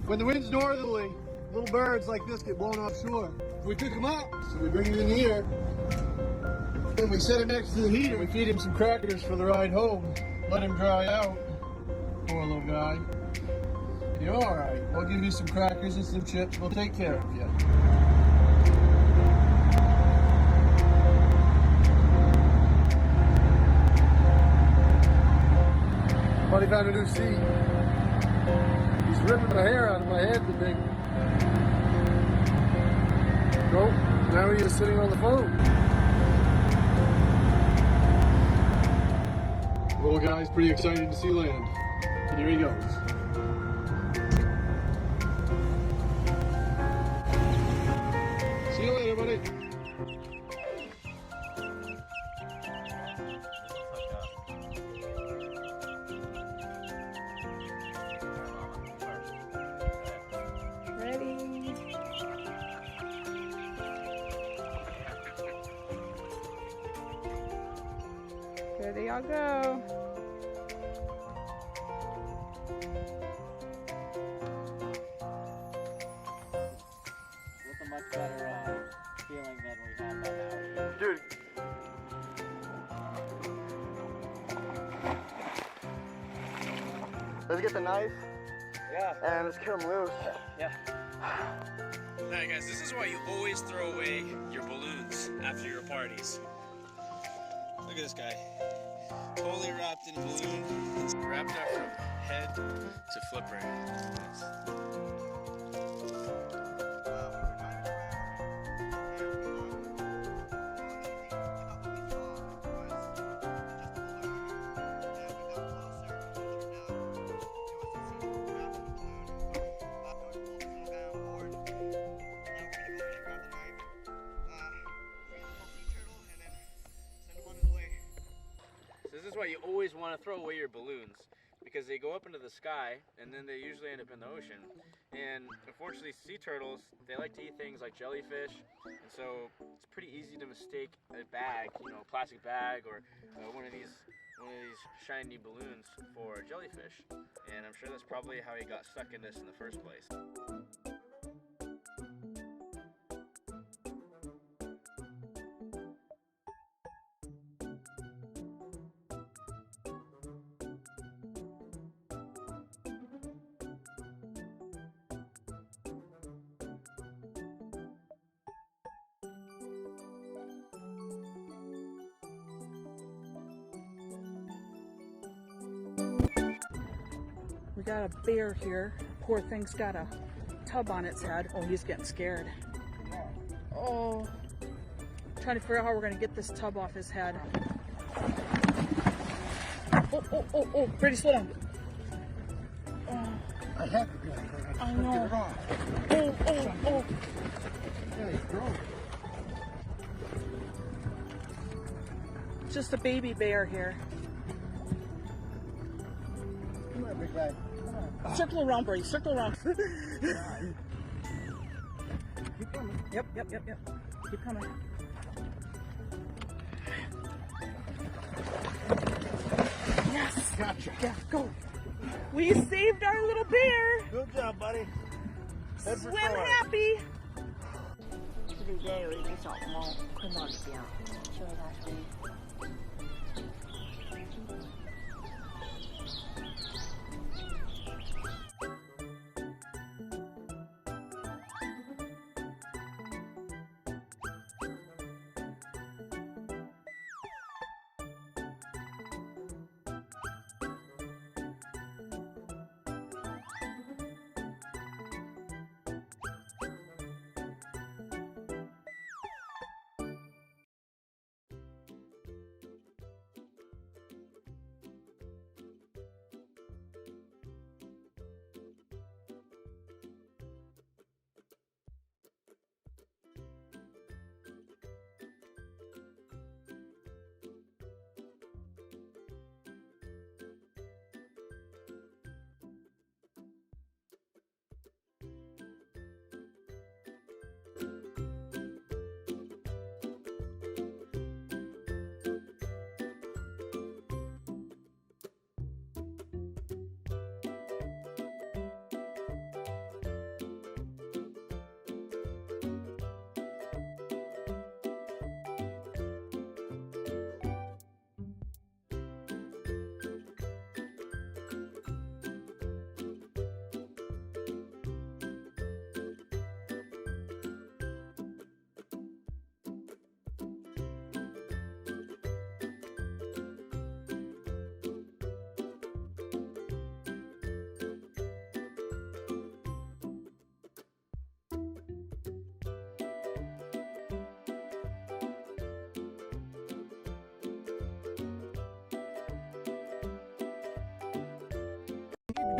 When the wind's northerly, little birds like this get blown offshore. We pick them up, so we bring him in here. And we set him next to the heater. We feed him some crackers for the ride home. Let him dry out. Poor little guy. You're alright. We'll give you some crackers and some chips. We'll take care of you. Buddy found a new seat. He's ripping the hair out of my head today. Nope, now he is sitting on the phone. Little guy's pretty excited to see land. And here he goes. See you later, buddy. Ready? There they all go. That's a much better feeling than we had by now. Dude. Let's get the knife. Yeah. And let's cut him loose. Yeah. Alright guys, this is why you always throw away your balloons after your parties. Look at this guy. Totally wrapped in a balloon. It's wrapped up from head to flipper. This is why you always want to throw away your balloons, because they go up into the sky and then they usually end up in the ocean. And unfortunately, sea turtles, they like to eat things like jellyfish, and so it's pretty easy to mistake a bag, you know, a plastic bag or one of these shiny balloons for jellyfish. And I'm sure that's probably how he got stuck in this in the first place. We got a bear here. Poor thing's got a tub on its head. Oh, he's getting scared. Oh, trying to figure out how we're gonna get this tub off his head. Oh, Brady, slow down. Oh, I have to go. I know. Get it off. Oh. Yeah, he's grown. Just a baby bear here. Come on, big guy. Come on. Circle around, Brady, circle around. Keep coming. Yep. Keep coming. Yes. Gotcha. Yeah, go. We saved our little bear. Good job, buddy. Head for Swim shore. happy. 这里边有一只小猫困到里边了，听着它声音。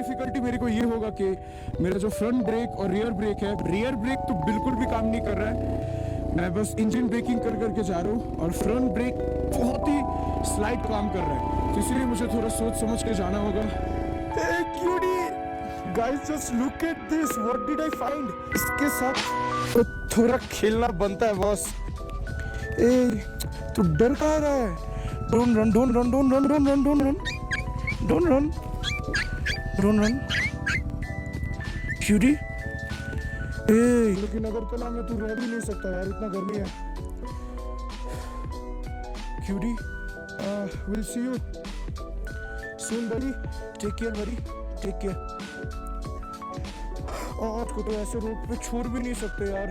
difficulty मेरे को ये होगा कि मेरा जो front brake और rear brake है, rear brake तो बिल्कुल भी काम नहीं कर रहा है, मैं बस इंजन ब्रेकिंग कर करके जा रहा हूँ, और फ्रंट ब्रेक बहुत ही स्लाइड काम कर रहा है, तो इसलिए मुझे थोड़ा सोच समझ के जाना होगा। Cutie guys, just look at this, what did I find. इसके साथ तो थोड़ा खेलना बनता है बॉस। ए तू डर कहाँ रहा है? Don't run don't run don't run don't run don't run don't run don't run cutie. ए लेकिन अगर कला में तू रह भी नहीं सकता यार, इतना गर्मी है। Cutie will see you soon buddy, take care buddy, take care. आज को तो ऐसे रोड पे छोड़ भी नहीं सकते यार।